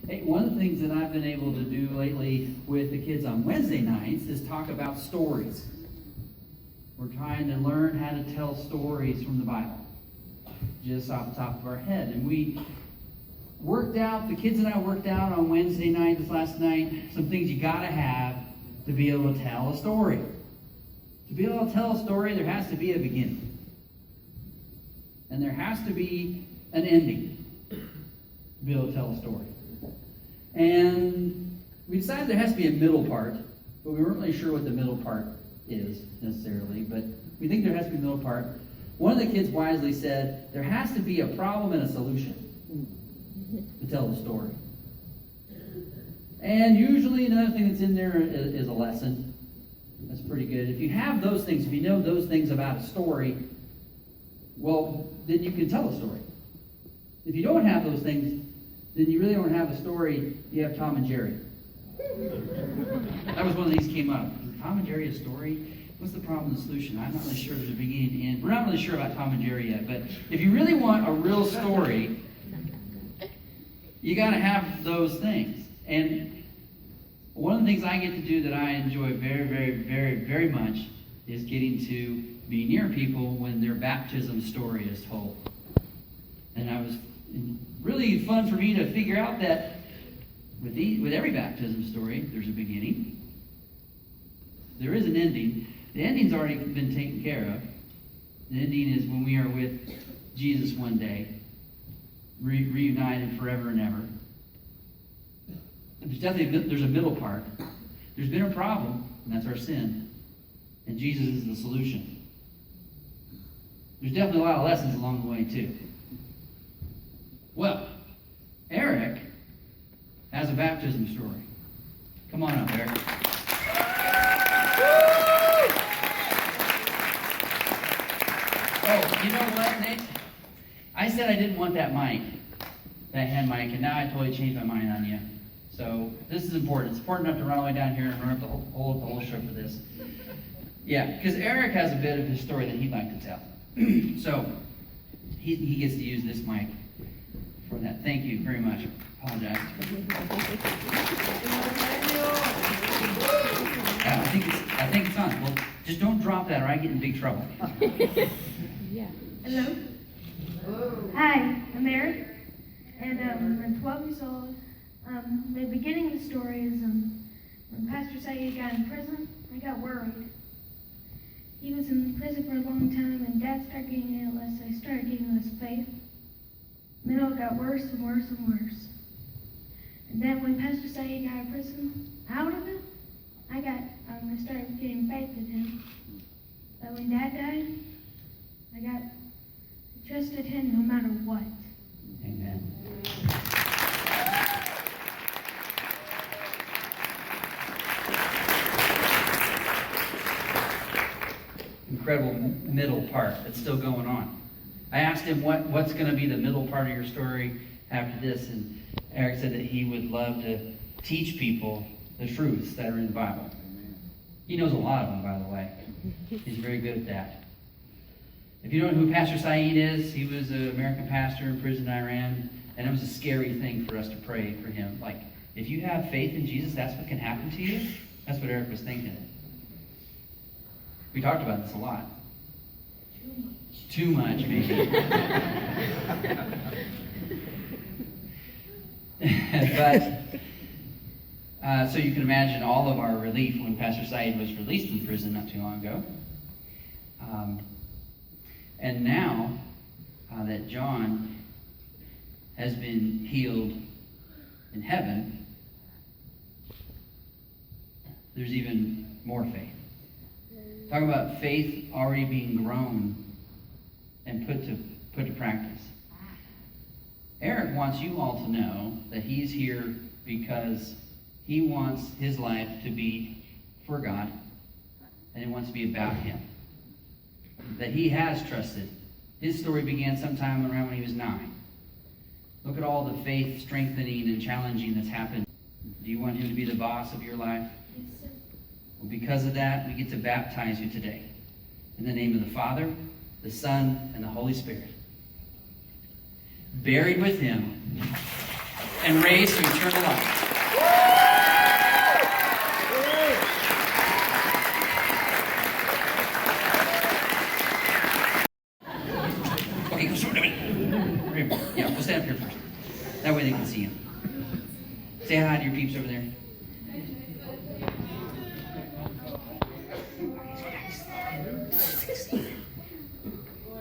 Hey, one of the things that I've been able to do lately with the kids on Wednesday nights is talk about stories. We're trying to learn how to tell stories from the Bible, just off the top of our head. And we the kids and I worked out on Wednesday night, this last night, some things you got to have to be able to tell a story. To be able to tell a story, there has to be a beginning. And there has to be an ending to be able to tell a story. And we decided there has to be a middle part, but we weren't really sure what the middle part is necessarily, but we think there has to be a middle part. One of the kids wisely said, there has to be a problem and a solution to tell the story. And usually another thing that's in there is a lesson. That's pretty good. If you have those things, if you know those things about a story, well, then you can tell a story. If you don't have those things, then you really don't have a story. You have Tom and Jerry. That was one of these came up. Is Tom and Jerry a story? What's the problem and the solution? I'm not really sure there's a beginning and end. We're not really sure about Tom and Jerry yet, but if you really want a real story, you got to have those things. And one of the things I get to do that I enjoy very, very, very, very much is getting to be near people when their baptism story is told. And I was really fun for me to figure out that with every baptism story, there's a beginning. There is an ending. The ending's already been taken care of. The ending is when we are with Jesus one day, reunited forever and ever. There's a middle part. There's been a problem, and that's our sin. And Jesus is the solution. There's definitely a lot of lessons along the way, too. Well, Eric has a baptism story. Come on up, Eric. Oh, you know what, Nate? I said I didn't want that mic, that hand mic, and now I totally changed my mind on you. So this is important. It's important enough to run all the way down here and run up the whole show for this. Yeah, because Eric has a bit of his story that he'd like to tell. So he gets to use this mic for that. Thank you very much. Apologize. I think it's on. Well, just don't drop that or I get in big trouble. Yeah. Hello. Hi, I'm Eric, and I'm 12 years old. The beginning of the story is when Pastor Saeed got in prison, I got worried. He was in prison for a long time, and Dad started getting ill, so I started getting less faith. And then it got worse and worse and worse. And then when Pastor Saeed got out of it, I started getting faith in him. But when Dad died, I trusted him no matter what. Amen. Incredible middle part that's still going on. I asked him what's going to be the middle part of your story after this, and Eric said that he would love to teach people the truths that are in the Bible. He knows a lot of them, by the way. He's very good at that. If you don't know who Pastor Saeed is, he was an American pastor in prison in Iran, and it was a scary thing for us to pray for him. Like, if you have faith in Jesus, that's what can happen to you? That's what Eric was thinking. We talked about this a lot. Too much, maybe. But, so you can imagine all of our relief when Pastor Saeed was released from prison not too long ago. And now that John has been healed in heaven, there's even more faith. Talk about faith already being grown and put to practice. Eric wants you all to know that he's here because he wants his life to be for God, and it wants to be about him. That he has trusted. His story began sometime around when he was 9. Look at all the faith strengthening and challenging that's happened. Do you want him to be the boss of your life? Yes, sir. Well, because of that, we get to baptize you today. In the name of the Father, the Son, and the Holy Spirit. Buried with him and raised to eternal life. Okay, go shoot him. Yeah, we'll stand up here first. That way they can see him. Say hi to your peeps over there.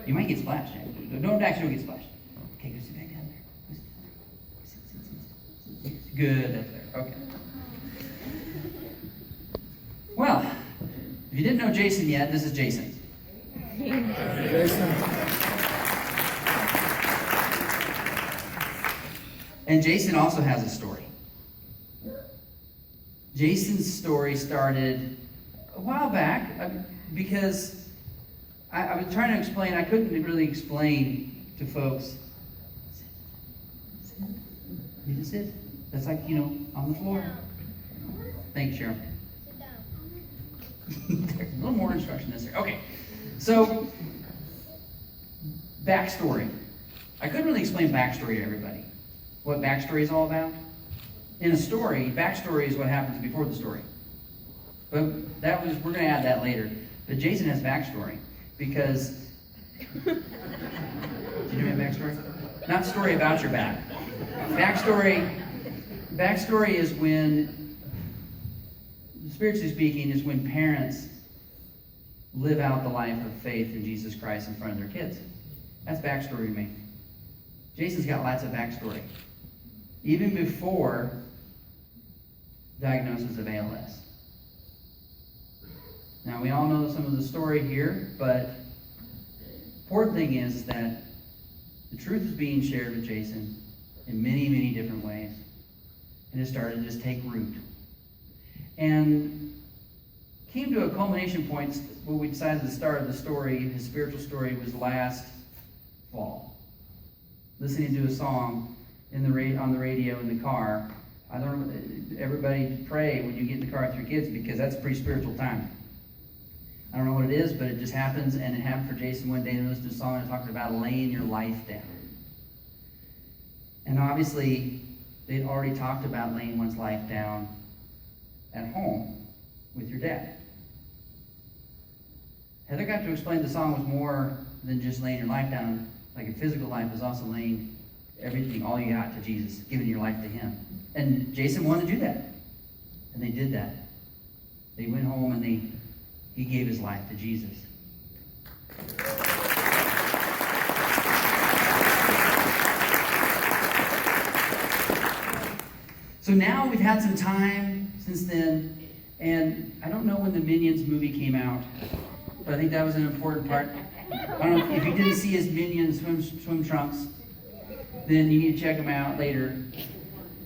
You might get splashed. Don't actually get splashed. Okay, go sit back down there. Sit. Good, that's there. Okay. Well, if you didn't know Jason yet, this is Jason. And Jason also has a story. Jason's story started a while back because I was trying to explain, I couldn't really explain to folks. You just sit. That's like, on the floor. Thanks, Cheryl. There's a little more instruction necessary. Okay, so backstory. I couldn't really explain backstory to everybody. What backstory is all about. In a story, backstory is what happens before the story. But we're going to add that later. But Jason has backstory because. Do you know backstory? Not story about your back. Backstory is when, spiritually speaking, is when parents live out the life of faith in Jesus Christ in front of their kids. That's backstory to me. Jason's got lots of backstory. Even before diagnosis of ALS. Now, we all know some of the story here, but the important thing is that the truth is being shared with Jason in many, many different ways. And it started to just take root. And came to a culmination point where we decided the start of the story, his spiritual story, was last fall. Listening to a song on the radio in the car. I don't know, everybody pray when you get in the car with your kids because that's a pretty spiritual time. I don't know what it is, but it just happens, and it happened for Jason one day. He listened to a song and talking about laying your life down. And obviously, they'd already talked about laying one's life down at home with your dad. Heather got to explain the song was more than just laying your life down. Like a physical life was also laying everything, all you got to Jesus, giving your life to him. And Jason wanted to do that. And they did that. They went home and he gave his life to Jesus. So now we've had some time since then, and I don't know when the Minions movie came out, but I think that was an important part. I don't know if you didn't see his Minions swim trunks, then you need to check them out later.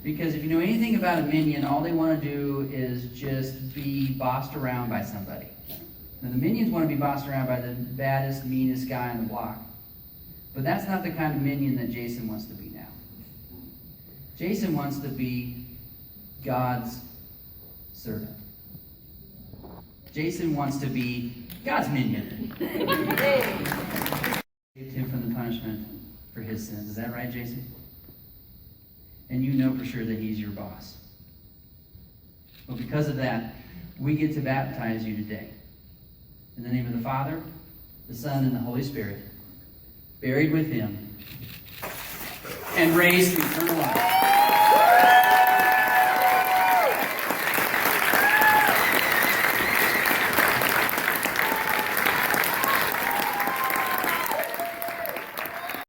Because if you know anything about a Minion, all they want to do is just be bossed around by somebody. Now, the Minions want to be bossed around by the baddest, meanest guy on the block. But that's not the kind of Minion that Jason wants to be now. Jason wants to be God's servant. Jason wants to be God's minion. Saved him from the punishment for his sins. Is that right, Jason? And you know for sure that he's your boss. Well, because of that, we get to baptize you today. In the name of the Father, the Son, and the Holy Spirit, buried with him, and raised to eternal life.